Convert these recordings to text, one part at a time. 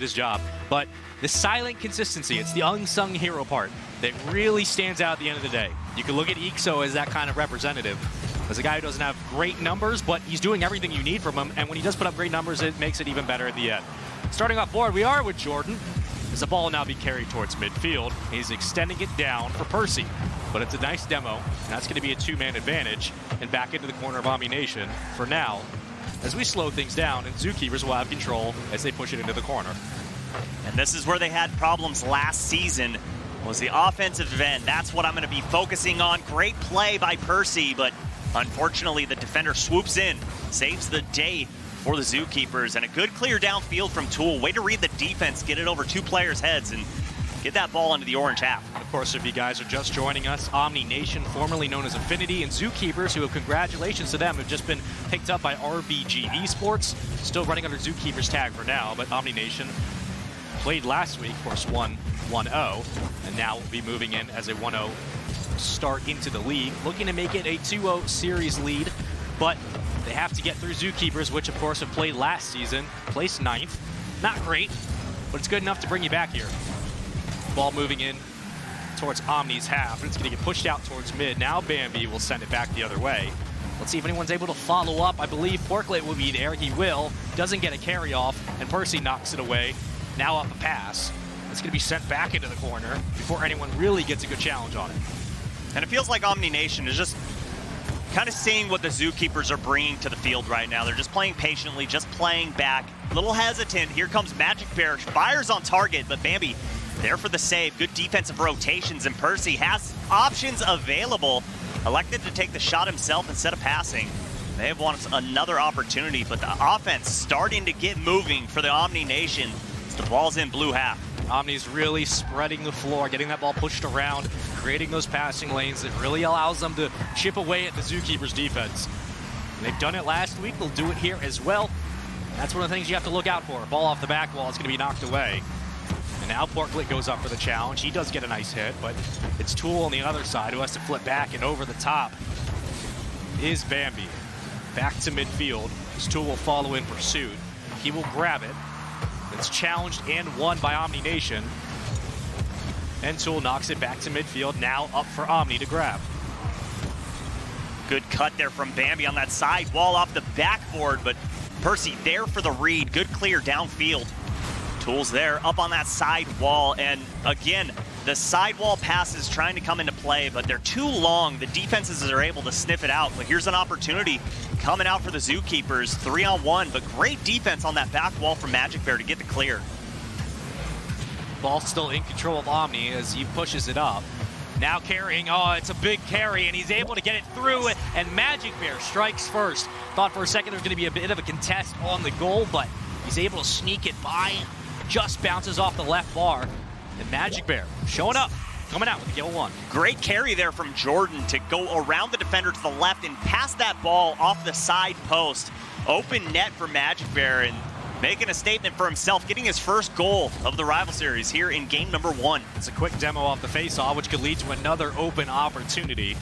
his job. But the silent consistency, it's the unsung hero part that really stands out at the end of the day. You can look at Ixo as that kind of representative, as a guy who doesn't have great numbers, but he's doing everything you need from him, and when he does put up great numbers, it makes it even better at the end. Starting off board, we are with Jordan, as the ball will now be carried towards midfield. He's extending it down for Percy, but it's a nice demo, and that's going to be a two-man advantage, and back into the corner of Omni Nation for now, as we slow things down, and Zookeepers will have control as they push it into the corner. And this is where they had problems last season, was the offensive end. That's what I'm going to be focusing on. Great play by Percy, but unfortunately the defender swoops in, saves the day for the Zookeepers, and a good clear downfield from Tool. Way to read the defense, get it over two players' heads, and get that ball into the orange half. Of course, if you guys are just joining us, Omni Nation, formerly known as Affinity, and Zookeepers, who, congratulations to them, have just been picked up by RBG Esports. Still running under Zookeepers tag for now, but Omni Nation played last week, of course, won 1-0, and now will be moving in as a 1-0 start into the league, looking to make it a 2-0 series lead, but they have to get through Zookeepers, which of course have played last season, placed 9th. Not great, but it's good enough to bring you back here. Ball moving in towards Omni's half, and it's going to get pushed out towards mid. Now Bambi will send it back the other way. Let's see if anyone's able to follow up. I believe Porklet will be there. He will. Doesn't get a carry off, and Percy knocks it away. Now up a pass. It's going to be sent back into the corner before anyone really gets a good challenge on it. And it feels like Omni Nation is just kind of seeing what the Zookeepers are bringing to the field right now. They're just playing patiently, just playing back. A little hesitant. Here comes Magic Bear. Fires on target, but Bambi there for the save. Good defensive rotations, and Percy has options available. Elected to take the shot himself instead of passing. They have won another opportunity, but the offense starting to get moving for the Omni Nation. The ball's in blue half. Omni's really spreading the floor, getting that ball pushed around, creating those passing lanes that really allows them to chip away at the Zookeepers defense. And they've done it last week, they'll do it here as well. That's one of the things you have to look out for. Ball off the back wall is going to be knocked away. And now Porklet goes up for the challenge. He does get a nice hit, but it's Tool on the other side who has to flip back, and over the top is Bambi. Back to midfield, as Tool will follow in pursuit. He will grab it. It's challenged and won by Omni Nation. And Tool knocks it back to midfield, now up for Omni to grab. Good cut there from Bambi on that side wall off the backboard, but Percy there for the read. Good clear downfield. Tool's there up on that side wall, and again, the sidewall passes trying to come into play, but they're too long. The defenses are able to sniff it out, but here's an opportunity coming out for the Zookeepers. 3-on-1, but great defense on that back wall from Magic Bear to get the clear. Ball still in control of Omni as he pushes it up. Now carrying, oh, it's a big carry, and he's able to get it through, and Magic Bear strikes first. Thought for a second there was going to be a bit of a contest on the goal, but he's able to sneak it by, just bounces off the left bar. And Magic Bear showing up, coming out with the kill one. Great carry there from Jordan to go around the defender to the left and pass that ball off the side post. Open net for Magic Bear, and making a statement for himself, getting his first goal of the rival series here in game number 1. It's a quick demo off the face-off, which could lead to another open opportunity.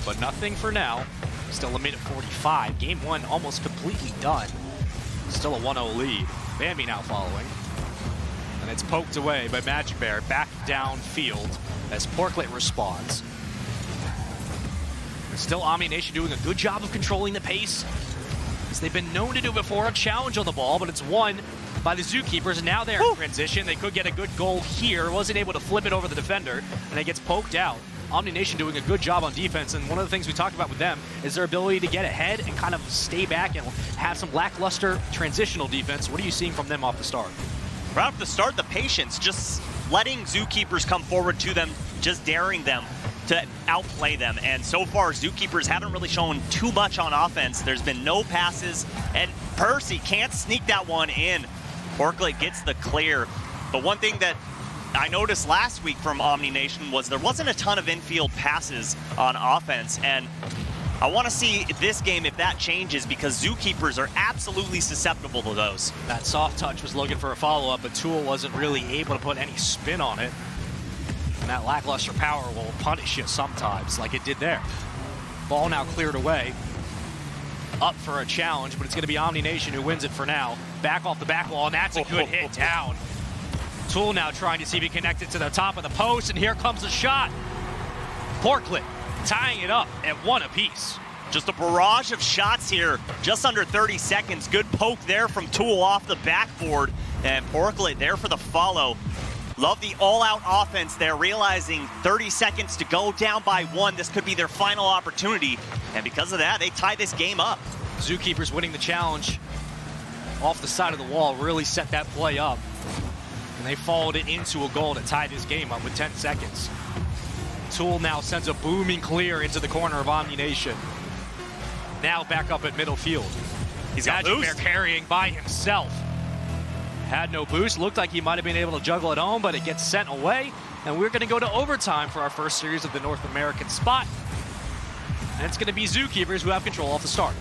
But nothing for now. Still a minute 45. Game 1 almost completely done. Still a 1-0 lead. Bambi now following. And it's poked away by Magic Bear back downfield as Porklet responds. And still Omni Nation doing a good job of controlling the pace, as they've been known to do before. A challenge on the ball, but it's won by the Zookeepers, and now they're in transition. They could get a good goal here. Wasn't able to flip it over the defender, and it gets poked out. Omni Nation doing a good job on defense, and one of the things we talked about with them is their ability to get ahead and kind of stay back and have some lackluster transitional defense. What are you seeing from them off the start? Right off the start, the patience, just letting Zookeepers come forward to them, just daring them to outplay them. And so far, Zookeepers haven't really shown too much on offense. There's been no passes, and Percy can't sneak that one in. Porklet gets the clear. But one thing that I noticed last week from Omni Nation was there wasn't a ton of infield passes on offense, and I want to see this game if that changes, because Zookeepers are absolutely susceptible to those. That soft touch was looking for a follow-up, but Tool wasn't really able to put any spin on it. And that lackluster power will punish you sometimes, like it did there. Ball now cleared away. Up for a challenge, but it's going to be Omni Nation who wins it for now. back off the back wall, and that's a good hit down. Tool now trying to see if he connected to the top of the post, and here comes the shot. Porklet tying it up at 1 apiece. Just a barrage of shots here, just under 30 seconds. Good poke there from Tool off the backboard, and Porklet there for the follow. Love the all-out offense there, realizing 30 seconds to go, down by 1. This could be their final opportunity, and because of that, they tie this game up. Zookeepers winning the challenge off the side of the wall, really set that play up, and they followed it into a goal to tie this game up with 10 seconds. Tool now sends a booming clear into the corner of Omni Nation. Now back up at middle field. He's got Magic boost. Bear carrying by himself. Had no boost. Looked like he might have been able to juggle it home, but it gets sent away. And we're going to go to overtime for our first series of the North American spot. And it's going to be Zookeepers who have control off the start.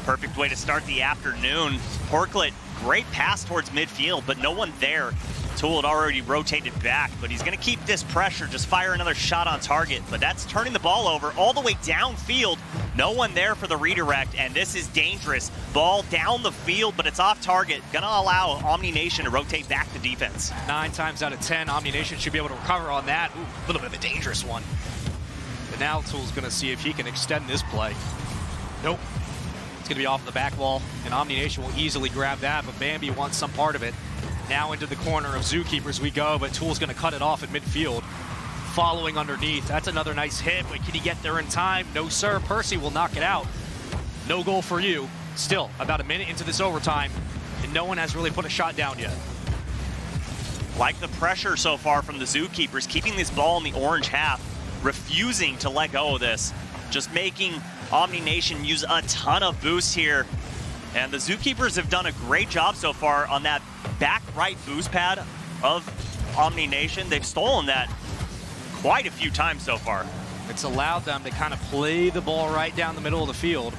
Perfect way to start the afternoon. Porklet, great pass towards midfield, but no one there. Tool had already rotated back, but he's going to keep this pressure, just fire another shot on target. But that's turning the ball over all the way downfield. No one there for the redirect, and this is dangerous. Ball down the field, but it's off target. Going to allow Omni Nation to rotate back to defense. 9 times out of 10, Omni Nation should be able to recover on that. Ooh, a little bit of a dangerous one. But now Tool's going to see if he can extend this play. Nope. It's going to be off the back wall, and Omni Nation will easily grab that, but Bambi wants some part of it. Now into the corner of Zookeepers we go, but Tool's going to cut it off at midfield. Following underneath. That's another nice hit, but can he get there in time? No, sir. Percy will knock it out. No goal for you. Still, about a minute into this overtime, and no one has really put a shot down yet. Like the pressure so far from the Zookeepers, keeping this ball in the orange half, refusing to let go of this. Just making Omni Nation use a ton of boost here. And the Zookeepers have done a great job so far on that back right boost pad of Omni Nation. They've stolen that quite a few times so far. It's allowed them to kind of play the ball right down the middle of the field,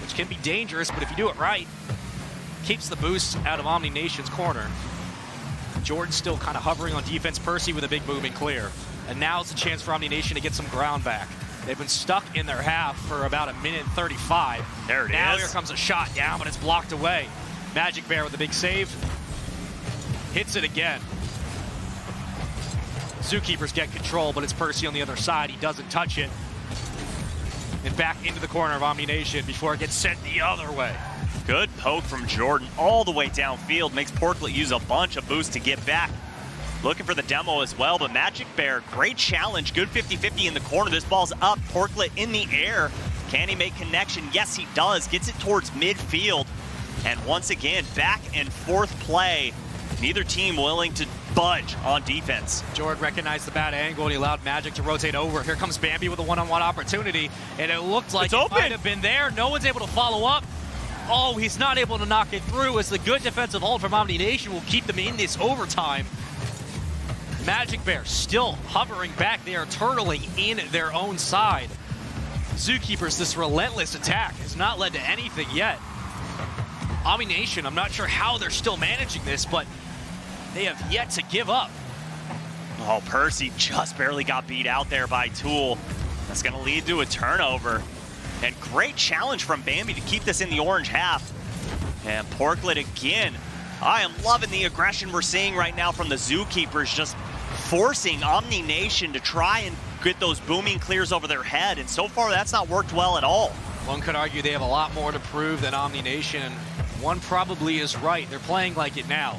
which can be dangerous, but if you do it right, keeps the boost out of Omni Nation's corner. Jordan's still kind of hovering on defense. Percy with a big moving clear. And now it's a chance for Omni Nation to get some ground back. They've been stuck in their half for about a minute and 35. There it now is. Here comes a shot down, but it's blocked away. Magic Bear with a big save. Hits it again. Zookeepers get control, but it's Percy on the other side. He doesn't touch it. And back into the corner of Omni Nation before it gets sent the other way. Good poke from Jordan all the way downfield. Makes Porklet use a bunch of boost to get back. Looking for the demo as well, but Magic Bear, great challenge. Good 50-50 in the corner. This ball's up. Porklet in the air. Can he make connection? Yes, he does. Gets it towards midfield. And once again, back and forth play. Neither team willing to budge on defense. Jordan recognized the bad angle and he allowed Magic to rotate over. Here comes Bambi with a one-on-one opportunity, and it looked like it might have been there. No one's able to follow up. Oh, he's not able to knock it through as the good defensive hold from Omni Nation will keep them in this overtime. Magic Bear still hovering back. They are turtling in their own side. Zookeepers, this relentless attack has not led to anything yet. Omni Nation, I'm not sure how they're still managing this, but they have yet to give up. Oh, Percy just barely got beat out there by Tool. That's going to lead to a turnover. And great challenge from Bambi to keep this in the orange half. And Porklet again. I am loving the aggression we're seeing right now from the Zookeepers, just forcing Omni Nation to try and get those booming clears over their head. And so far, that's not worked well at all. One could argue they have a lot more to prove than Omni Nation, and one probably is right. They're playing like it now.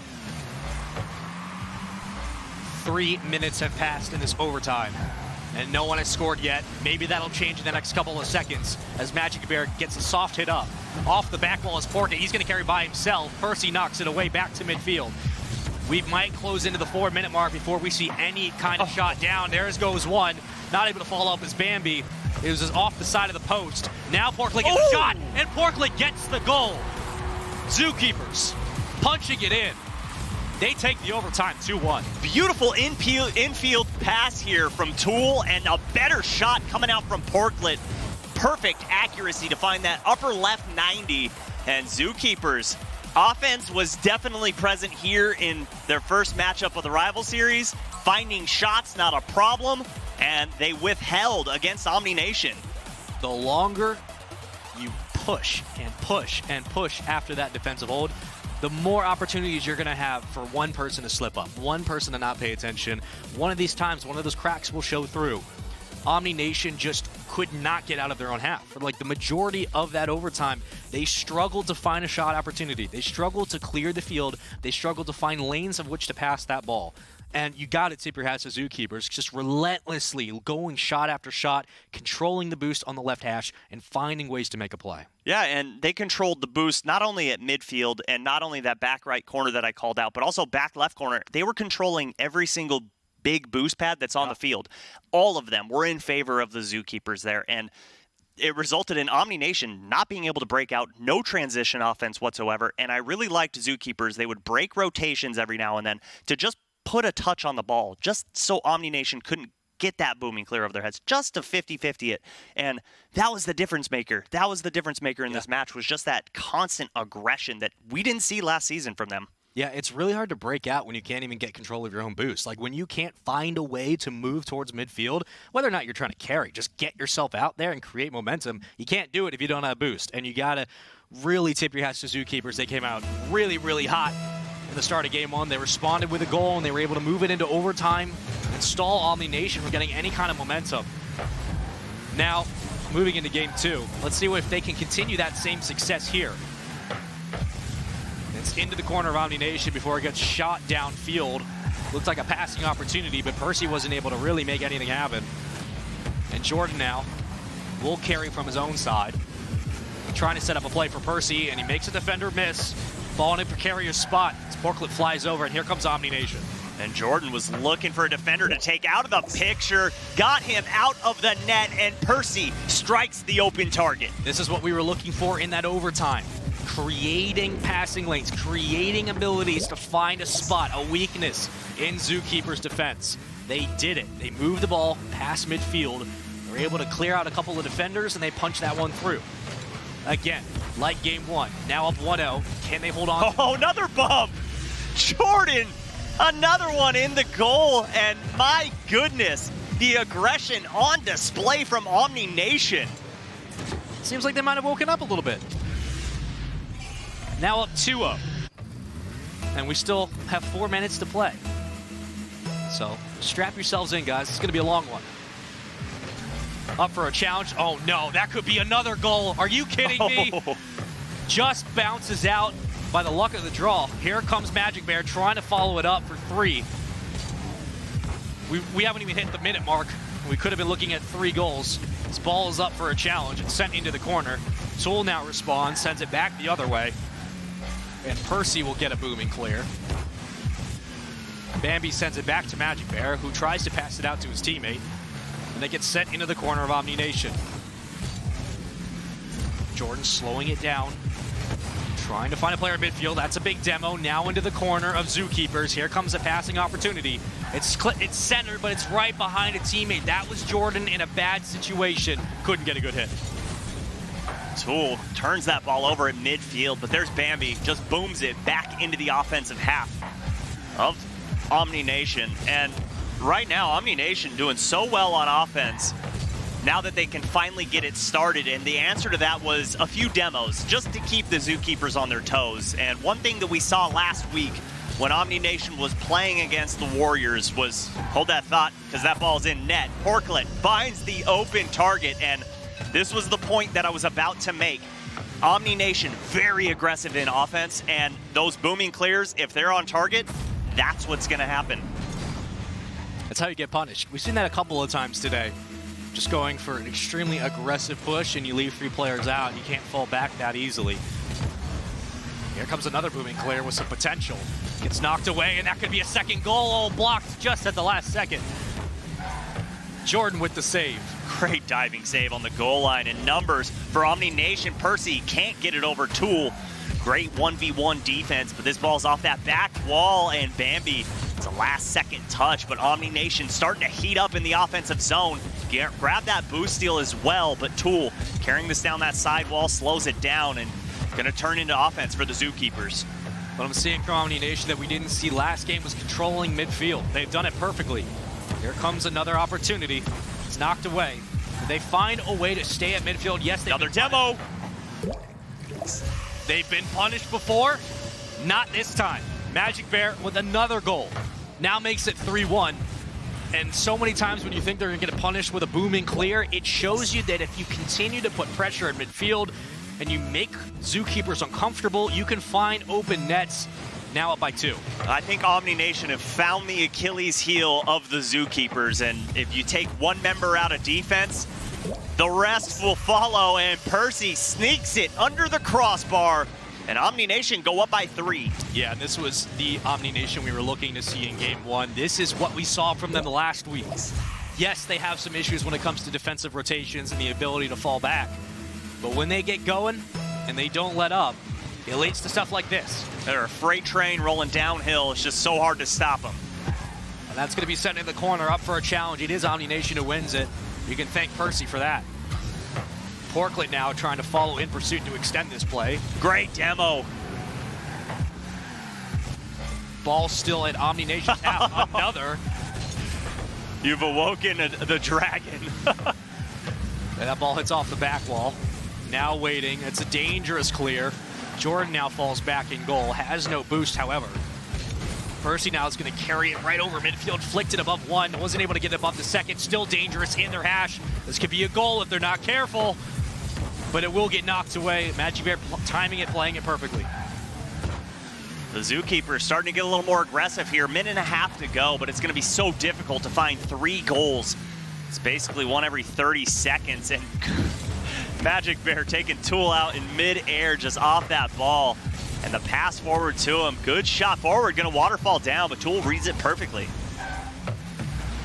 3 minutes have passed in this overtime, and no one has scored yet. Maybe that'll change in the next couple of seconds as Magic Bear gets a soft hit up. Off the back wall is Porklet. He's going to carry by himself. Percy knocks it away back to midfield. We might close into the 4-minute mark before we see any kind of shot down. There goes one. Not able to follow up as Bambi. It was just off the side of the post. Now Porklet gets a shot, and Porklet gets the goal. Zookeepers punching it in. They take the overtime 2-1. Beautiful infield pass here from Tool, and a better shot coming out from Porklet. Perfect accuracy to find that upper left 90. And Zookeepers, offense was definitely present here in their first matchup of the rival series. Finding shots, not a problem, and they withheld against Omni Nation. The longer you push and push and push after that defensive hold, the more opportunities you're going to have for one person to slip up, one person to not pay attention. One of these times, one of those cracks will show through. Omni Nation just could not get out of their own half. For like the majority of that overtime, they struggled to find a shot opportunity. They struggled to clear the field. They struggled to find lanes of which to pass that ball. And you got to tip your hats to Zookeepers, just relentlessly going shot after shot, controlling the boost on the left hash, and finding ways to make a play. Yeah, and they controlled the boost not only at midfield and not only that back right corner that I called out, but also back left corner. They were controlling every single big boost pad that's on the field. All of them were in favor of the Zookeepers there, and it resulted in Omni Nation not being able to break out, no transition offense whatsoever, and I really liked Zookeepers. They would break rotations every now and then to just put a touch on the ball, just so Omni Nation couldn't get that booming clear over their heads, just to 50-50 it. And that was the difference maker. That was the difference maker in this match, was just that constant aggression that we didn't see last season from them. Yeah, it's really hard to break out when you can't even get control of your own boost. Like when you can't find a way to move towards midfield, whether or not you're trying to carry, just get yourself out there and create momentum. You can't do it if you don't have boost. And you got to really tip your hats to Zookeepers. They came out really, really hot in the start of game one. They responded with a goal, and they were able to move it into overtime and stall Omni Nation from getting any kind of momentum. Now, moving into game two, let's see if they can continue that same success here. It's into the corner of Omni Nation before it gets shot downfield. Looked like a passing opportunity, but Percy wasn't able to really make anything happen. And Jordan now will carry from his own side, trying to set up a play for Percy, and he makes a defender miss. Ball in a precarious spot. Sporklet flies over, and here comes Omni Nation. And Jordan was looking for a defender to take out of the picture, got him out of the net, and Percy strikes the open target. This is what we were looking for in that overtime. Creating passing lanes, creating abilities to find a spot, a weakness in Zookeepers' defense. They did it. They moved the ball past midfield. They were able to clear out a couple of defenders, and they punched that one through. Again, like game one, now up 1-0. Can they hold on? Oh, another bump! Jordan, another one in the goal, and my goodness, the aggression on display from Omni Nation. Seems like they might have woken up a little bit. Now up 2-0. And we still have 4 minutes to play. So strap yourselves in, guys. It's going to be a long one. Up for a challenge. Oh, no. That could be another goal. Are you kidding me? Just bounces out by the luck of the draw. Here comes Magic Bear trying to follow it up for 3. We haven't even hit the minute mark. We could have been looking at 3 goals. This ball is up for a challenge. It's sent into the corner. Tool now responds, sends it back the other way. And Percy will get a booming clear. Bambi sends it back to Magic Bear, who tries to pass it out to his teammate. And they get sent into the corner of Omni Nation. Jordan slowing it down. Trying to find a player in midfield. That's a big demo. Now into the corner of Zookeepers. Here comes a passing opportunity. It's centered, but it's right behind a teammate. That was Jordan in a bad situation. Couldn't get a good hit. Tool turns that ball over at midfield, but there's Bambi, just booms it back into the offensive half of Omni Nation. And right now, Omni Nation doing so well on offense now that they can finally get it started. And the answer to that was a few demos, just to keep the Zookeepers on their toes. And one thing that we saw last week when Omni Nation was playing against the Warriors was, hold that thought, because that ball's in net. Porklet finds the open target, and this was the point that I was about to make. Omni Nation, very aggressive in offense, and those booming clears, if they're on target, that's what's going to happen. That's how you get punished. We've seen that a couple of times today. Just going for an extremely aggressive push, and you leave 3 players out. You can't fall back that easily. Here comes another booming clear with some potential. Gets knocked away, and that could be a second goal. Oh, blocked just at the last second. Jordan with the save. Great diving save on the goal line, and numbers for Omni Nation. Percy can't get it over Tool. Great 1v1 defense, but this ball's off that back wall, and Bambi, it's a last-second touch, but Omni Nation starting to heat up in the offensive zone. Grab that boost steal as well, but Tool carrying this down that side wall slows it down and gonna turn into offense for the Zookeepers. What I'm seeing from Omni Nation that we didn't see last game was controlling midfield. They've done it perfectly. Here comes another opportunity. It's knocked away. They find a way to stay at midfield. Yes, they another demo. They've been punished before, not this time. Magic Bear with another goal. Now makes it 3-1. And so many times when you think they're going to get punished with a booming clear, it shows you that if you continue to put pressure in midfield and you make Zookeepers uncomfortable, you can find open nets. Now up by 2. I think Omni Nation have found the Achilles heel of the Zookeepers, and if you take one member out of defense, the rest will follow, and Percy sneaks it under the crossbar, and Omni Nation go up by 3. Yeah, and this was the Omni Nation we were looking to see in Game 1. This is what we saw from them the last weeks. Yes, they have some issues when it comes to defensive rotations and the ability to fall back, but when they get going and they don't let up, it leads to stuff like this. They're a freight train rolling downhill. It's just so hard to stop them. And that's going to be sent in the corner up for a challenge. It is Omni Nation who wins it. You can thank Percy for that. Porklet now trying to follow in pursuit to extend this play. Great demo. Ball still at Omni Nation's half. Another. You've awoken the dragon. And that ball hits off the back wall. Now waiting. It's a dangerous clear. Jordan now falls back in goal. Has no boost, however. Percy now is going to carry it right over midfield. Flicked it above 1. Wasn't able to get it above the second. Still dangerous in their hash. This could be a goal if they're not careful. But it will get knocked away. Magic Bear timing it, playing it perfectly. The Zookeepers starting to get a little more aggressive here. Minute and a half to go, but it's going to be so difficult to find 3 goals. It's basically one every 30 seconds, and Magic Bear taking Tool out in mid-air just off that ball. And the pass forward to him. Good shot forward, gonna waterfall down, but Tool reads it perfectly.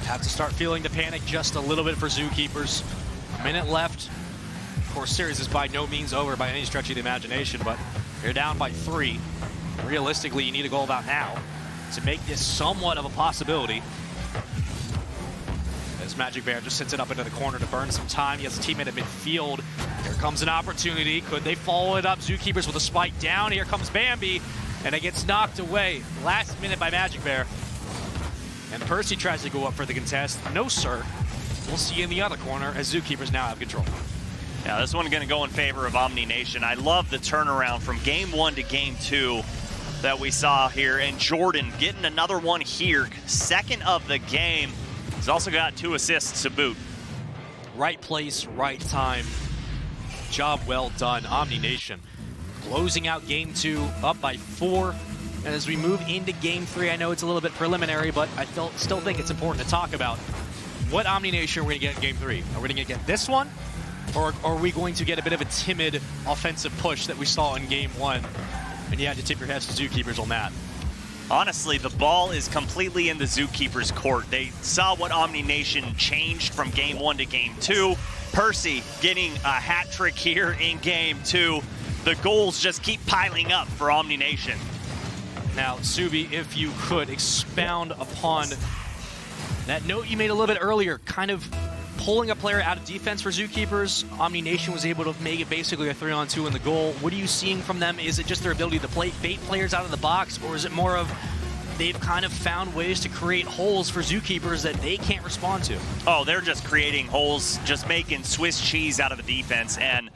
Have to start feeling the panic just a little bit for Zookeepers. A minute left. Of course, series is by no means over by any stretch of the imagination, but you're down by 3. Realistically, you need a goal about now to make this somewhat of a possibility. As Magic Bear just sends it up into the corner to burn some time. He has a teammate at midfield. Here comes an opportunity. Could they follow it up? Zookeepers with a spike down. Here comes Bambi, and it gets knocked away last minute by Magic Bear. And Percy tries to go up for the contest. No, sir. We'll see you in the other corner as Zookeepers now have control. Yeah, this one's gonna go in favor of Omni Nation. I love the turnaround from Game 1 to Game 2 that we saw here. And Jordan getting another one here. Second of the game. He's also got 2 assists to boot. Right place, right time. Job well done, Omni Nation. Closing out Game 2, up by 4. And as we move into Game 3, I know it's a little bit preliminary, but I still think it's important to talk about what Omni Nation are we going to get in Game 3. Are we going to get this one? Or are we going to get a bit of a timid offensive push that we saw in Game 1? And you had to tip your heads to Zookeepers on that. Honestly, the ball is completely in the Zookeepers' court. They saw what Omni Nation changed from Game 1 to Game 2. Percy getting a hat trick here in Game 2. The goals just keep piling up for Omni Nation. Now, Subi, if you could expound upon that note you made a little bit earlier, kind of pulling a player out of defense for Zookeepers. Omni Nation was able to make it basically a 3-on-2 in the goal. What are you seeing from them? Is it just their ability to bait players out of the box, or is it more of they've kind of found ways to create holes for Zookeepers that they can't respond to? Oh, they're just creating holes, just making Swiss cheese out of the defense, and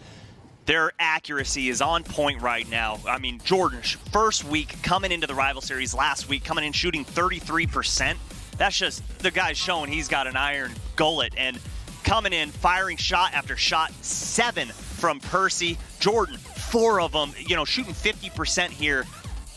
their accuracy is on point right now. I mean, Jordan, first week coming into the rival series last week, coming in shooting 33%. That's just the guy showing he's got an iron gullet, and coming in, firing shot after shot. 7 from Percy. Jordan, 4 of them, shooting 50% here.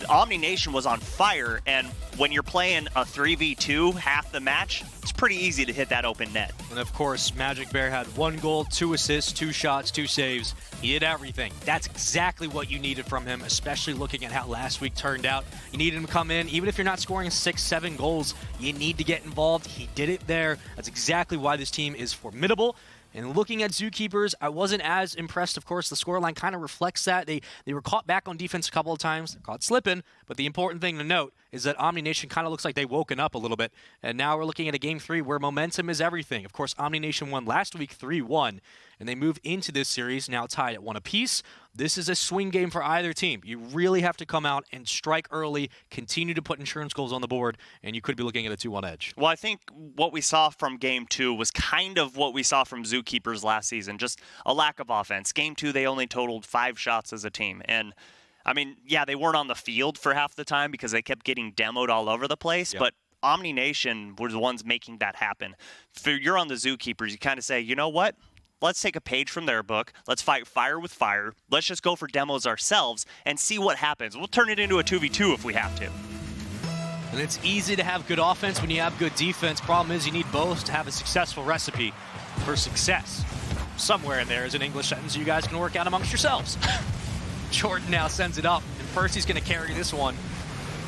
Omni Nation was on fire, and when you're playing a 3v2 half the match, it's pretty easy to hit that open net. And of course, Magic Bear had 1 goal, 2 assists, 2 shots, 2 saves. He did everything. That's exactly what you needed from him, especially looking at how last week turned out. You needed him to come in. Even if you're not scoring 6, 7 goals, you need to get involved. He did it there. That's exactly why this team is formidable. And looking at Zookeepers, I wasn't as impressed. Of course, the scoreline kind of reflects that. They were caught back on defense a couple of times. They're caught slipping. But the important thing to note is that Omni Nation kind of looks like they've woken up a little bit. And now we're looking at a Game 3 where momentum is everything. Of course, Omni Nation won last week 3-1. And they move into this series now tied at 1 apiece. This is a swing game for either team. You really have to come out and strike early, continue to put insurance goals on the board, and you could be looking at a 2-1 edge. Well, I think what we saw from Game 2 was kind of what we saw from Zookeepers last season, just a lack of offense. Game 2, they only totaled 5 shots as a team, and I mean, yeah, they weren't on the field for half the time because they kept getting demoed all over the place, but Omni Nation were the ones making that happen. If you're on the Zookeepers, you kind of say, you know what? Let's take a page from their book. Let's fight fire with fire. Let's just go for demos ourselves and see what happens. We'll turn it into a 2v2 if we have to. And it's easy to have good offense when you have good defense. Problem is you need both to have a successful recipe for success. Somewhere in there is an English sentence you guys can work out amongst yourselves. Jordan now sends it up, and Percy's going to carry this one,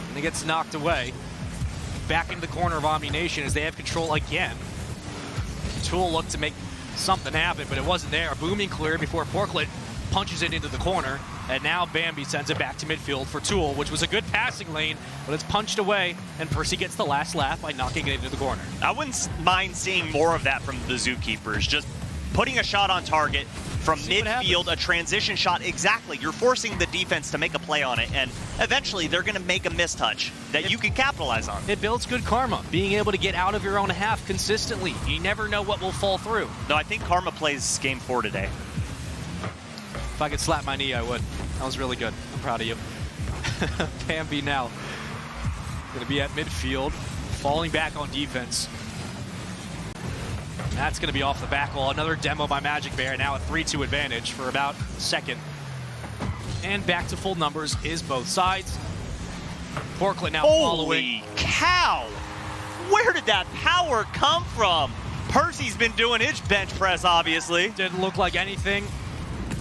and he gets knocked away. Back into the corner of Omni Nation as they have control again. Tool looked to make something happen, but it wasn't there. Booming clear before Porklet punches it into the corner, and now Bambi sends it back to midfield for Tool, which was a good passing lane, but it's punched away, and Percy gets the last laugh by knocking it into the corner. I wouldn't mind seeing more of that from the Zookeepers, just putting a shot on target from midfield, a transition shot. Exactly. You're forcing the defense to make a play on it, and eventually they're going to make a mistouch that you can capitalize on. It builds good karma, being able to get out of your own half consistently. You never know what will fall through. No, I think karma plays game 4 today. If I could slap my knee, I would. That was really good. I'm proud of you. Bambi now going to be at midfield, falling back on defense. That's going to be off the back wall. Another demo by Magic Bear. Now a 3-2 advantage for about a second. And back to full numbers is both sides. Porklet now following. Holy cow! Where did that power come from? Percy's been doing his bench press, obviously. Didn't look like anything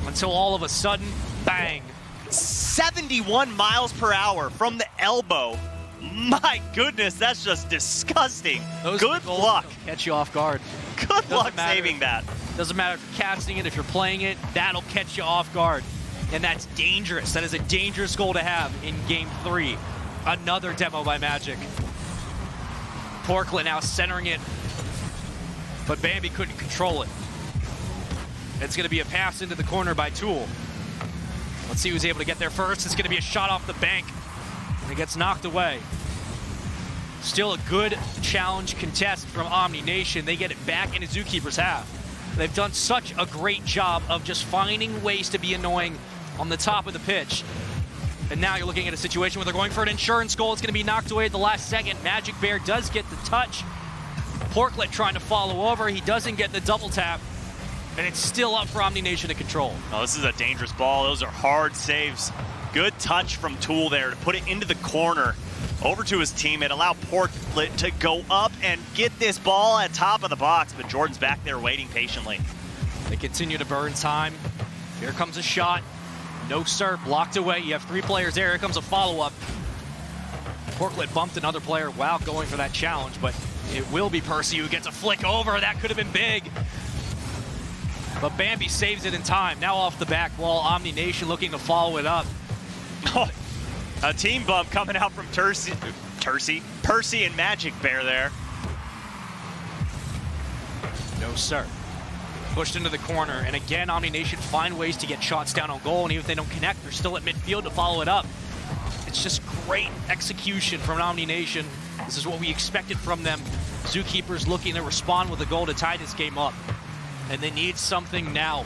until all of a sudden, bang. 71 miles per hour from the elbow. My goodness, that's just disgusting. Good luck. Catch you off guard. Good luck saving that. Doesn't matter if you're casting it, if you're playing it, that'll catch you off guard. And that's dangerous. That is a dangerous goal to have in game 3. Another demo by Magic. Porklet now centering it, but Bambi couldn't control it. It's going to be a pass into the corner by Tool. Let's see who's able to get there first. It's going to be a shot off the bank, and it gets knocked away. Still a good challenge contest from Omni Nation. They get it back into Zookeepers' half. They've done such a great job of just finding ways to be annoying on the top of the pitch. And now you're looking at a situation where they're going for an insurance goal. It's going to be knocked away at the last second. Magic Bear does get the touch. Porklet trying to follow over. He doesn't get the double tap. And it's still up for Omni Nation to control. Oh, this is a dangerous ball. Those are hard saves. Good touch from Tool there to put it into the corner. Over to his teammate, allow Porklet to go up and get this ball at top of the box, but Jordan's back there waiting patiently. They continue to burn time. Here comes a shot. No, sir, blocked away. You have 3 players there. Here comes a follow-up. Porklet bumped another player while going for that challenge, but it will be Percy who gets a flick over. That could have been big. But Bambi saves it in time. Now off the back wall, Omni Nation looking to follow it up. Oh, a team bump coming out from Percy and Magic Bear there. No, sir. Pushed into the corner, and again, Omni Nation find ways to get shots down on goal, and even if they don't connect, they're still at midfield to follow it up. It's just great execution from Omni Nation. This is what we expected from them. Zookeepers looking to respond with a goal to tie this game up. And they need something now.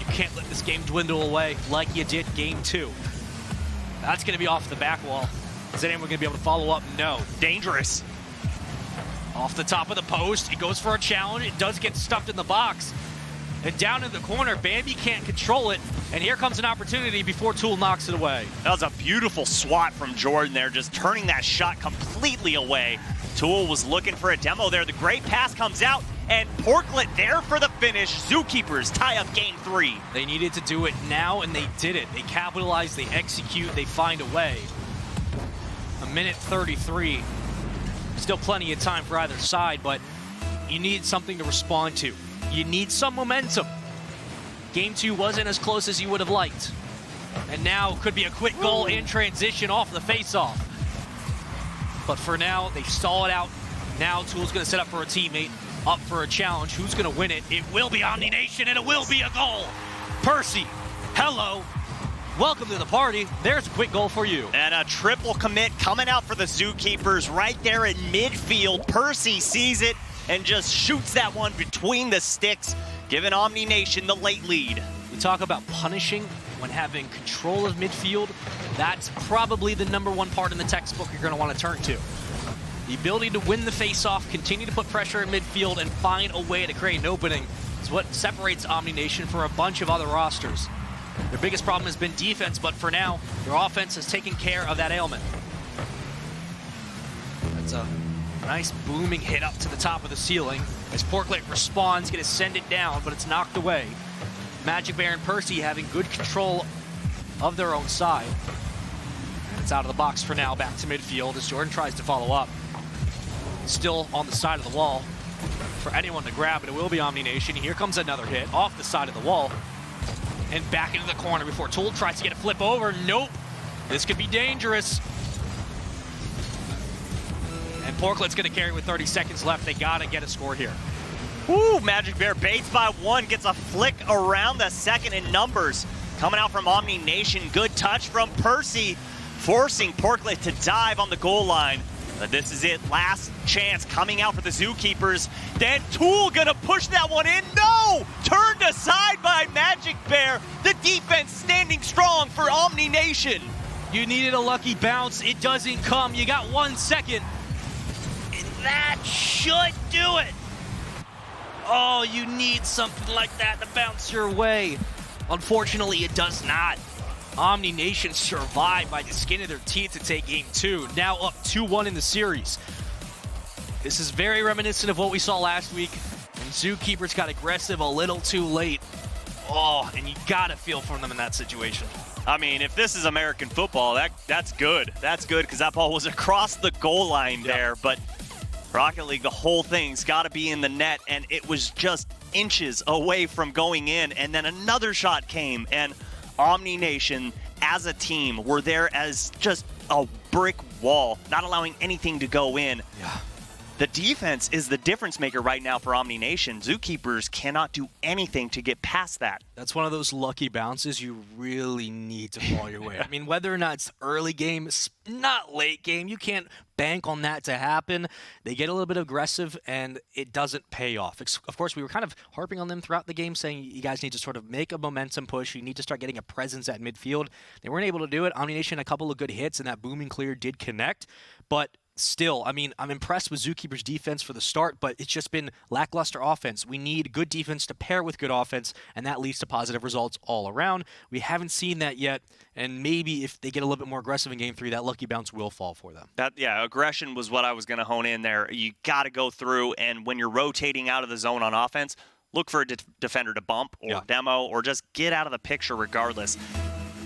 You can't let this game dwindle away like you did game 2. That's going to be off the back wall. Is anyone going to be able to follow up? No. Dangerous. Off the top of the post, it goes for a challenge. It does get stuffed in the box. And down in the corner, Bambi can't control it. And here comes an opportunity before Tool knocks it away. That was a beautiful swat from Jordan there, just turning that shot completely away. Tool was looking for a demo there. The great pass comes out, and Porklet there for the finish. Zookeepers tie up game 3. They needed to do it now, and they did it. They capitalize, they execute, they find a way. A minute 33. Still plenty of time for either side, but you need something to respond to. You need some momentum. Game 2 wasn't as close as you would have liked. And now could be a quick goal in transition off the face-off. But for now, they stall it out. Now Tool's going to set up for a teammate, up for a challenge. Who's going to win it? It will be Omni Nation, and it will be a goal. Percy, hello. Welcome to the party. There's a quick goal for you. And a triple commit coming out for the Zookeepers right there in midfield. Percy sees it and just shoots that one between the sticks, giving Omni Nation the late lead. We talk about punishing when having control of midfield. That's probably the #1 part in the textbook you're going to want to turn to. The ability to win the face-off, continue to put pressure in midfield, and find a way to create an opening is what separates Omni Nation from a bunch of other rosters. Their biggest problem has been defense, but for now, their offense has taken care of that ailment. That's a nice booming hit up to the top of the ceiling. As Porklet responds, going to send it down, but it's knocked away. Magic Bear and Percy having good control of their own side. And it's out of the box for now, back to midfield as Jordan tries to follow up. Still on the side of the wall for anyone to grab, and it will be Omni Nation. Here comes another hit off the side of the wall and back into the corner before Tool tries to get a flip over. Nope, this could be dangerous. And Porklet's gonna carry with 30 seconds left. They gotta get a score here. Ooh, Magic Bear baits by one, gets a flick around the second in numbers. Coming out from Omni Nation, good touch from Percy, forcing Porklet to dive on the goal line. But this is it, last chance coming out for the Zookeepers. Then Tool gonna push that one in, no! Turned aside by Magic Bear. The defense standing strong for Omni Nation. You needed a lucky bounce, it doesn't come. You got 1 second, and that should do it. Oh, you need something like that to bounce your way. Unfortunately, it does not. Omni Nation survived by the skin of their teeth to take game 2, now up 2-1 in the series. This is very reminiscent of what we saw last week, and Zookeepers got aggressive a little too late. Oh, and you gotta feel for them in that situation. I mean, if this is American football, that's good. That's good, because that ball was across the goal line there, but Rocket League, the whole thing's gotta be in the net, and it was just inches away from going in, and then another shot came, and Omni Nation, as a team, were there as just a brick wall, not allowing anything to go in. Yeah. The defense is the difference maker right now for Omni Nation. Zookeepers cannot do anything to get past that. That's one of those lucky bounces you really need to fall your way. I mean, whether or not it's early game, it's not late game, you can't bank on that to happen. They get a little bit aggressive, and it doesn't pay off. Of course, we were kind of harping on them throughout the game, saying you guys need to sort of make a momentum push. You need to start getting a presence at midfield. They weren't able to do it. Omni Nation, a couple of good hits, and that booming clear did connect, but still, I mean, I'm impressed with Zookeepers' defense for the start, but it's just been lackluster offense. We need good defense to pair with good offense, and that leads to positive results all around. We haven't seen that yet, and maybe if they get a little bit more aggressive in Game 3, that lucky bounce will fall for them. Yeah, aggression was what I was going to hone in there. You got to go through, and when you're rotating out of the zone on offense, look for a defender to bump or demo or just get out of the picture regardless.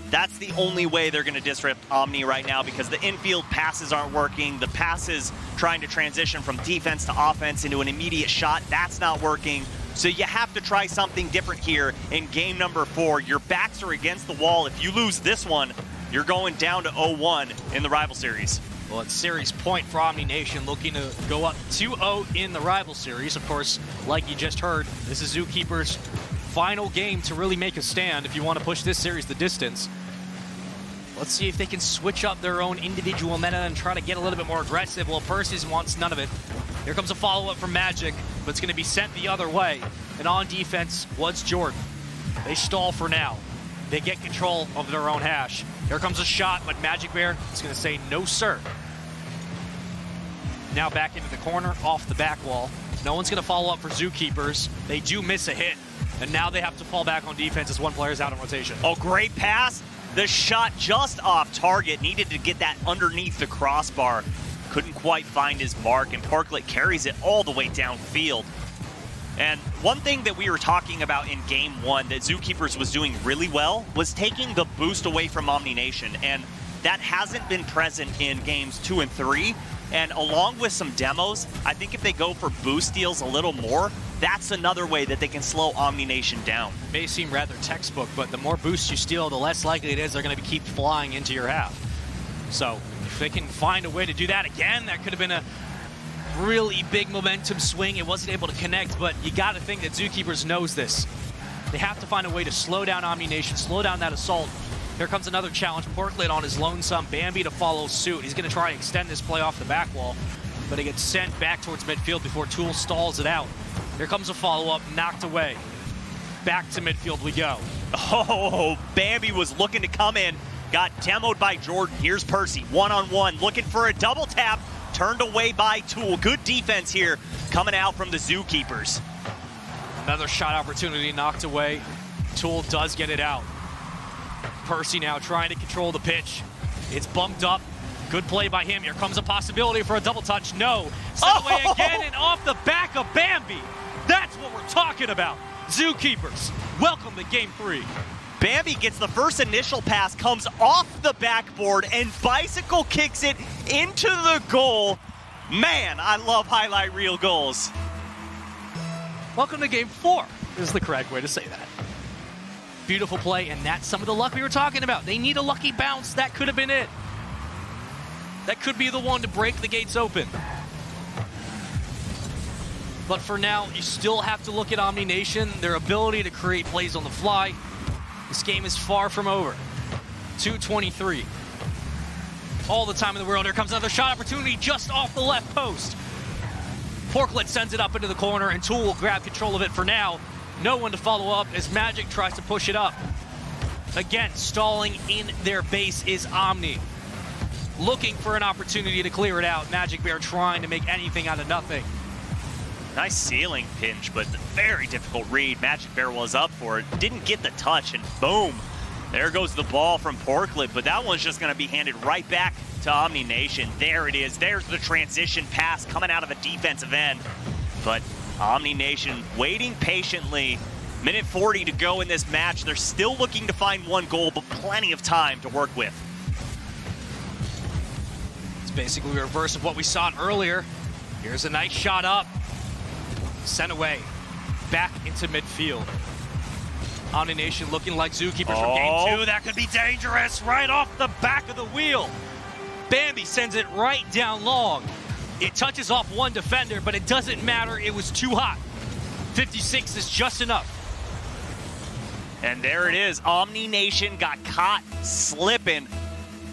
That's the only way they're going to disrupt Omni right now, because the infield passes aren't working. The passes trying to transition from defense to offense into an immediate shot, that's not working. So you have to try something different here in game number 4. Your backs are against the wall. If you lose this one, you're going down to 0-1 in the rival series. Well, it's series point for Omni Nation, looking to go up 2-0 in the rival series. Of course, like you just heard, this is Zookeepers' final game to really make a stand if you want to push this series the distance. Let's see if they can switch up their own individual meta and try to get a little bit more aggressive. Well, Percy wants none of it. Here comes a follow-up from Magic, but it's going to be sent the other way. And on defense was Jordan. They stall for now. They get control of their own hash. Here comes a shot, but Magic Bear is going to say no, sir. Now back into the corner, off the back wall. No one's going to follow up for Zookeepers. They do miss a hit, and now they have to fall back on defense as one player's out in rotation. Oh, great pass. The shot just off target, needed to get that underneath the crossbar. Couldn't quite find his mark, and Porklet carries it all the way downfield. And one thing that we were talking about in game 1 that Zookeepers was doing really well was taking the boost away from Omni Nation, and that hasn't been present in games 2 and 3. And along with some demos, I think if they go for boost steals a little more, that's another way that they can slow Omni Nation down. It may seem rather textbook, but the more boosts you steal, the less likely it is they're going to keep flying into your half. So if they can find a way to do that again, that could have been a really big momentum swing. It wasn't able to connect, but you got to think that Zookeepers knows this. They have to find a way to slow down Omni Nation, slow down that assault. Here comes another challenge. Porklet on his lonesome. Bambi to follow suit. He's going to try and extend this play off the back wall, but it gets sent back towards midfield before Tool stalls it out. Here comes a follow-up, knocked away. Back to midfield we go. Oh, Bambi was looking to come in, got demoed by Jordan. Here's Percy, one-on-one, looking for a double tap, turned away by Tool. Good defense here coming out from the Zookeepers. Another shot opportunity knocked away. Tool does get it out. Percy now trying to control the pitch. It's bumped up. Good play by him. Here comes a possibility for a double touch. No. Set away again and off the back of Bambi. That's what we're talking about. Zookeepers, welcome to Game 3. Bambi gets the first initial pass, comes off the backboard, and bicycle kicks it into the goal. Man, I love highlight reel goals. Welcome to Game 4 is the correct way to say that. Beautiful play, and that's some of the luck we were talking about. They need a lucky bounce. That could have been it. That could be the one to break the gates open. But for now, you still have to look at Omni Nation, their ability to create plays on the fly. This game is far from over. 2:23. All the time in the world. Here comes another shot opportunity just off the left post. Porklet sends it up into the corner, and Tool will grab control of it for now. No one to follow up as Magic tries to push it up. Again, stalling in their base is Omni. Looking for an opportunity to clear it out. Magic Bear trying to make anything out of nothing. Nice ceiling pinch, but very difficult read. Magic Bear was up for it. Didn't get the touch, and boom. There goes the ball from Porklet, but that one's just going to be handed right back to Omni Nation. There it is. There's the transition pass coming out of a defensive end. But Omni Nation waiting patiently. Minute 40 to go in this match. They're still looking to find one goal, but plenty of time to work with. It's basically a reverse of what we saw earlier. Here's a nice shot up. Sent away. Back into midfield. Omni Nation looking like Zookeepers from Game 2. That could be dangerous right off the back of the wheel. Bambi sends it right down long. It touches off one defender, but it doesn't matter. It was too hot. 56 is just enough. And there it is. Omni Nation got caught slipping.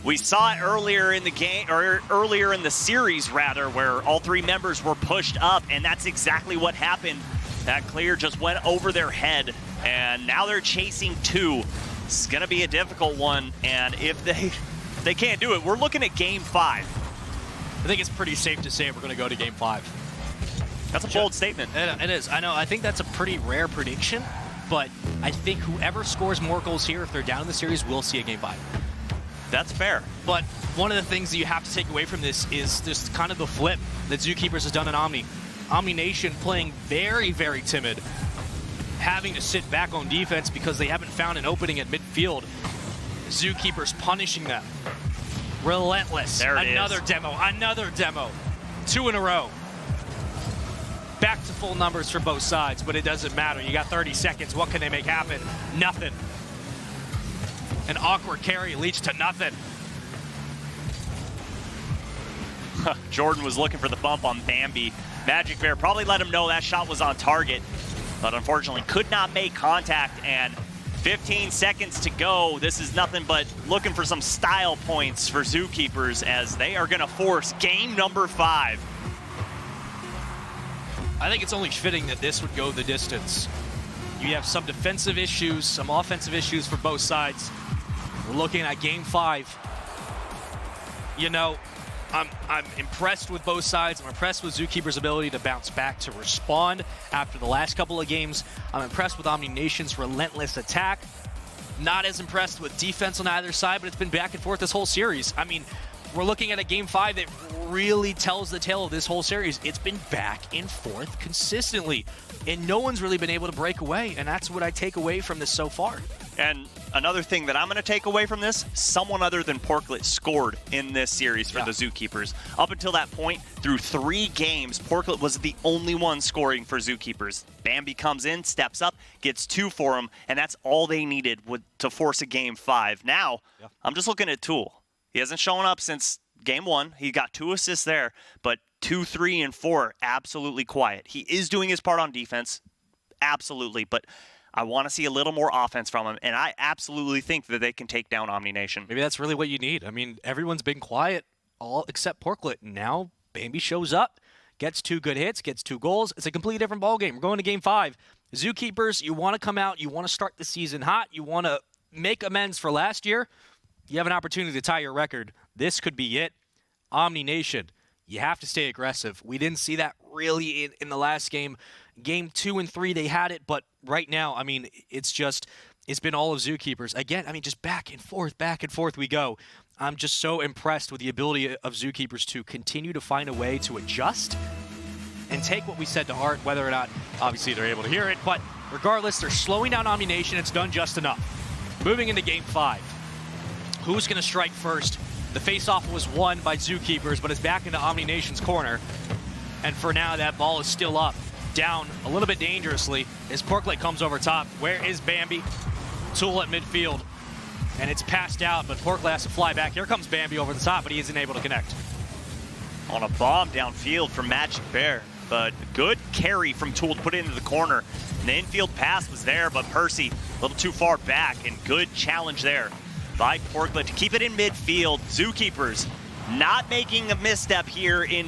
We saw it earlier in the game, or earlier in the series, rather, where all three members were pushed up, and that's exactly what happened. That clear just went over their head, and now they're chasing two. It's going to be a difficult one, and if they can't do it, we're looking at Game 5. I think it's pretty safe to say we're going to go to Game 5. That's a bold statement. It is. I know. I think that's a pretty rare prediction, but I think whoever scores more goals here, if they're down in the series, will see a Game 5. That's fair. But one of the things that you have to take away from this is just kind of the flip that Zookeepers has done in Omni. Omni Nation playing very, very timid, having to sit back on defense because they haven't found an opening at midfield. Zookeepers punishing them. Relentless. There it another is. Another demo. 2 in a row. Back to full numbers for both sides, but it doesn't matter. You got 30 seconds. What can they make happen? Nothing. An awkward carry leads to nothing. Jordan was looking for the bump on Bambi. Magic Bear probably let him know that shot was on target, but unfortunately could not make contact, and 15 seconds to go. This is nothing but looking for some style points for Zookeepers as they are going to force game number 5. I think it's only fitting that this would go the distance. You have some defensive issues, some offensive issues for both sides. We're looking at Game 5. You know, I'm impressed with both sides. I'm impressed with Zookeepers' ability to bounce back, to respond after the last couple of games. I'm impressed with Omni Nation's relentless attack. Not as impressed with defense on either side, but it's been back and forth this whole series. I mean, we're looking at a Game 5 that really tells the tale of this whole series. It's been back and forth consistently, and no one's really been able to break away, and that's what I take away from this so far. And another thing that I'm going to take away from this, someone other than Porklet scored in this series for the Zookeepers. Up until that point, through 3 games, Porklet was the only one scoring for Zookeepers. Bambi comes in, steps up, gets 2 for him, and that's all they needed to force a Game 5. Now, I'm just looking at Tool. He hasn't shown up since Game 1. He got 2 assists there, but 2, 3, and 4, absolutely quiet. He is doing his part on defense, absolutely, but I want to see a little more offense from him, and I absolutely think that they can take down Omni Nation. Maybe that's really what you need. I mean, everyone's been quiet, all except Porklet. Now, Bambi shows up, gets 2 good hits, gets 2 goals. It's a completely different ballgame. We're going to Game 5. Zookeepers, you want to come out, you want to start the season hot, you want to make amends for last year. you have an opportunity to tie your record. This could be it. Omni Nation, you have to stay aggressive. We didn't see that really in the last game. Game 2 and 3, they had it, but right now, I mean, it's been all of Zookeepers. Again, I mean, just back and forth we go. I'm just so impressed with the ability of Zookeepers to continue to find a way to adjust and take what we said to heart, whether or not, obviously, they're able to hear it. But regardless, they're slowing down Omni Nation. It's done just enough. Moving into Game 5. Who's going to strike first? The face-off was won by Zookeepers, but it's back into Omni Nation's corner. And for now, that ball is still up. Down a little bit dangerously as Porklet comes over top. Where is Bambi? Tool at midfield. And it's passed out, but Porklet has to fly back. Here comes Bambi over the top, but he isn't able to connect. On a bomb downfield from Magic Bear, but good carry from Tool to put it into the corner. And the infield pass was there, but Percy a little too far back, and good challenge there by Porklet to keep it in midfield. Zookeepers not making a misstep here in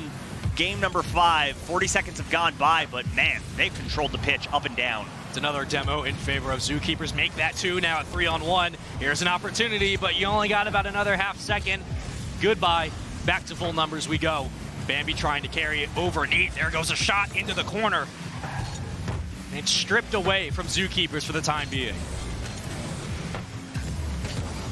game number 5. 40 seconds have gone by, but man, they've controlled the pitch up and down. It's another demo in favor of Zookeepers. Make that 2 now at 3-on-1. Here's an opportunity, but you only got about another half second. Goodbye. Back to full numbers we go. Bambi trying to carry it over and eat. There goes a shot into the corner. And it's stripped away from Zookeepers for the time being.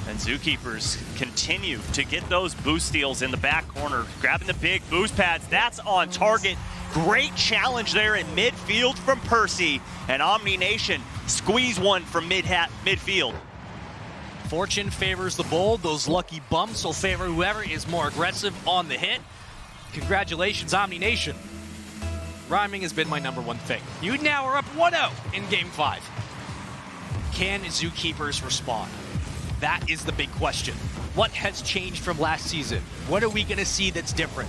And Zookeepers continue to get those boost steals in the back corner, grabbing the big boost pads. That's on target. Great challenge there in midfield from Percy. And Omni Nation squeeze one from midfield. Fortune favors the bold. Those lucky bumps will favor whoever is more aggressive on the hit. Congratulations, Omni Nation. Rhyming has been my #1 thing. You now are up 1-0 in Game 5. Can Zookeepers respond? That is the big question. What has changed from last season? What are we going to see that's different?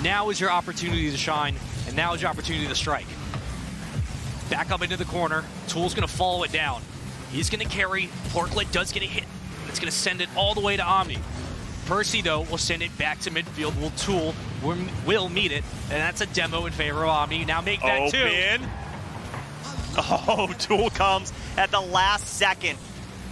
Now is your opportunity to shine, and now is your opportunity to strike. Back up into the corner. Tool's going to follow it down. He's going to carry. Porklet does get a hit. It's going to send it all the way to Omni. Percy, though, will send it back to midfield. Tool will meet it, and that's a demo in favor of Omni. Now make that open. Oh, Tool comes at the last second.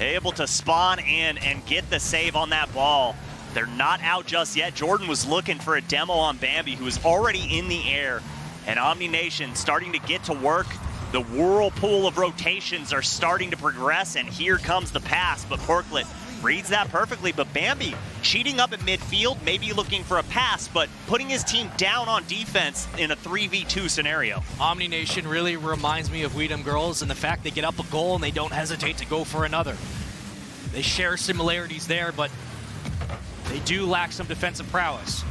Able to spawn in and get the save on that ball. They're not out just yet. Jordan was looking for a demo on Bambi, who was already in the air. And Omni Nation starting to get to work. The whirlpool of rotations are starting to progress, and here comes the pass. But Porklet reads that perfectly. But Bambi cheating up at midfield, maybe looking for a pass, but putting his team down on defense in a 3v2 scenario. Omni Nation really reminds me of Weedham Girls and the fact they get up a goal and they don't hesitate to go for another. They share similarities there, but they do lack some defensive prowess.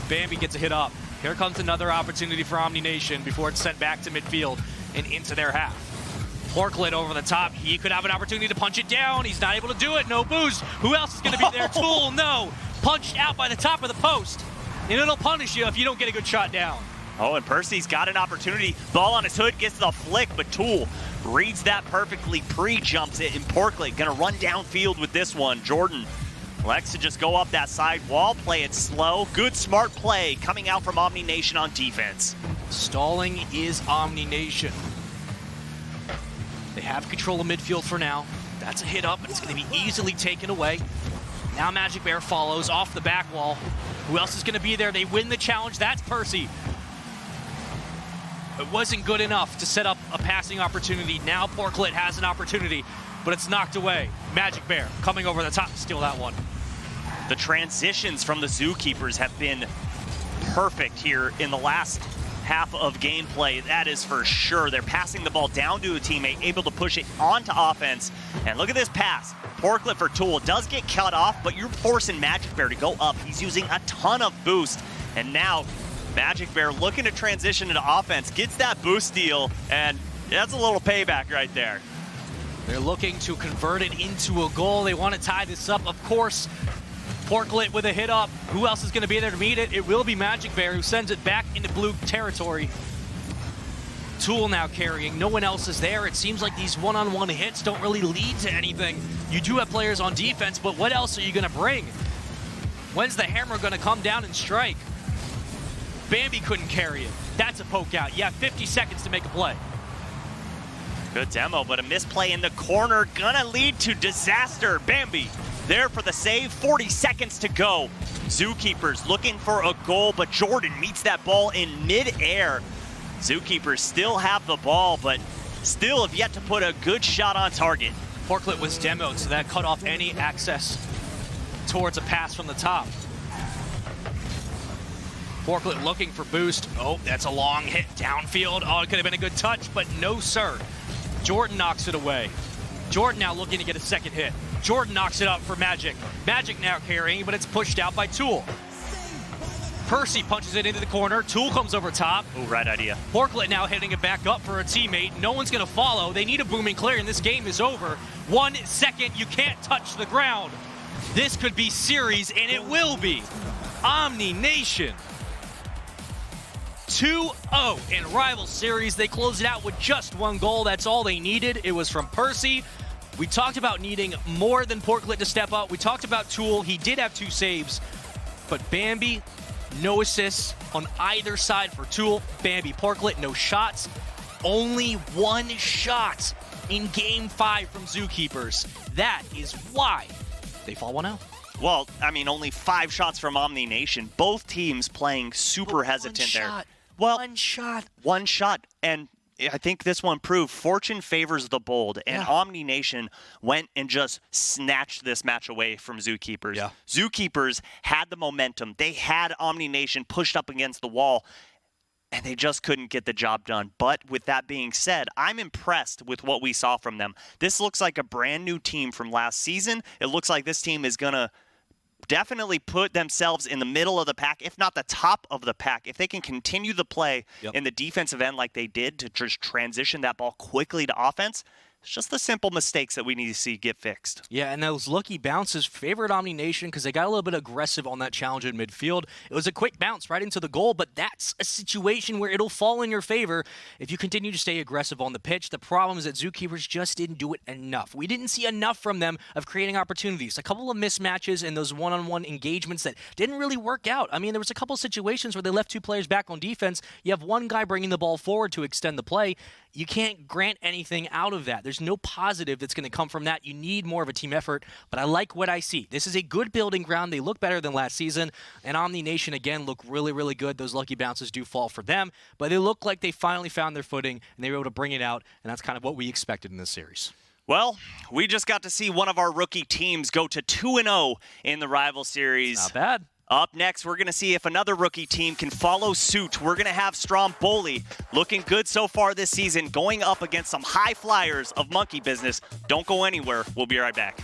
Bambi gets a hit up. Here comes another opportunity for Omni Nation before it's sent back to midfield and into their half. Porklet over the top. He could have an opportunity to punch it down. He's not able to do it. No boost. Who else is going to be there? Tool, no. Punched out by the top of the post. And it'll punish you if you don't get a good shot down. Oh, and Percy's got an opportunity. Ball on his hood, gets the flick, but Tool reads that perfectly, pre-jumps it, and Porklet going to run downfield with this one. Jordan likes to just go up that side wall, play it slow. Good, smart play coming out from Omni Nation on defense. Stalling is Omni Nation. They have control of midfield for now. That's a hit up, and it's going to be easily taken away. Now Magic Bear follows off the back wall. Who else is going to be there? They win the challenge. That's Percy. It wasn't good enough to set up a passing opportunity. Now Porklet has an opportunity, but it's knocked away. Magic Bear coming over the top to steal that one. The transitions from the Zookeepers have been perfect here in the last half of gameplay, that is for sure. They're passing the ball down to a teammate, able to push it onto offense. And look at this pass. Porklet for Tool does get cut off, but you're forcing Magic Bear to go up. He's using a ton of boost. And now Magic Bear looking to transition into offense, gets that boost steal, and that's a little payback right there. They're looking to convert it into a goal. They want to tie this up, of course. Porklet with a hit up. Who else is going to be there to meet it? It will be Magic Bear, who sends it back into blue territory. Tool now carrying. No one else is there. It seems like these one-on-one hits don't really lead to anything. You do have players on defense, but what else are you going to bring? When's the hammer going to come down and strike? Bambi couldn't carry it. That's a poke out. You have 50 seconds to make a play. Good demo, but a misplay in the corner gonna lead to disaster. Bambi there for the save, 40 seconds to go. Zookeepers looking for a goal, but Jordan meets that ball in mid-air. Zookeepers still have the ball, but still have yet to put a good shot on target. Porklet was demoed, so that cut off any access towards a pass from the top. Porklet looking for boost. Oh, that's a long hit downfield. Oh, it could have been a good touch, but no, sir. Jordan knocks it away. Jordan now looking to get a second hit. Jordan knocks it up for Magic. Magic now carrying, but it's pushed out by Tool. Percy punches it into the corner. Tool comes over top. Ooh, right idea. Porklet now hitting it back up for a teammate. No one's going to follow. They need a booming clear, and this game is over. 1 second, you can't touch the ground. This could be series, and it will be. Omni Nation 2-0 in rival series. They closed it out with just 1 goal. That's all they needed. It was from Percy. We talked about needing more than Porklet to step up. We talked about Tool. He did have 2 saves, but Bambi, no assists on either side for Tool. Bambi, Porklet, no shots. Only 1 shot in Game 5 from Zookeepers. That is why they fall 1-0. Well, I mean, only 5 shots from Omni Nation. Both teams playing super hesitant there. Well, 1 shot. 1 shot. And I think this one proved fortune favors the bold. And Omni Nation went and just snatched this match away from Zookeepers. Yeah. Zookeepers had the momentum. They had Omni Nation pushed up against the wall, and they just couldn't get the job done. But with that being said, I'm impressed with what we saw from them. This looks like a brand new team from last season. It looks like this team is going to definitely put themselves in the middle of the pack, if not the top of the pack. If they can continue the play in the defensive end like they did to just transition that ball quickly to offense, it's just the simple mistakes that we need to see get fixed. Yeah, and those lucky bounces favored Omni Nation because they got a little bit aggressive on that challenge in midfield. It was a quick bounce right into the goal, but that's a situation where it'll fall in your favor if you continue to stay aggressive on the pitch. The problem is that Zookeepers just didn't do it enough. We didn't see enough from them of creating opportunities. A couple of mismatches and those one-on-one engagements that didn't really work out. I mean, there was a couple of situations where they left 2 players back on defense. You have 1 guy bringing the ball forward to extend the play. You can't grant anything out of that. There's no positive that's going to come from that. You need more of a team effort, but I like what I see. This is a good building ground. They look better than last season, and Omni Nation, again, look really, really good. Those lucky bounces do fall for them, but they look like they finally found their footing, and they were able to bring it out, and that's kind of what we expected in this series. Well, we just got to see one of our rookie teams go to 2-0 in the rival series. Not bad. Up next, we're going to see if another rookie team can follow suit. We're going to have Stromboli looking good so far this season, going up against some high flyers of monkey business. Don't go anywhere. We'll be right back.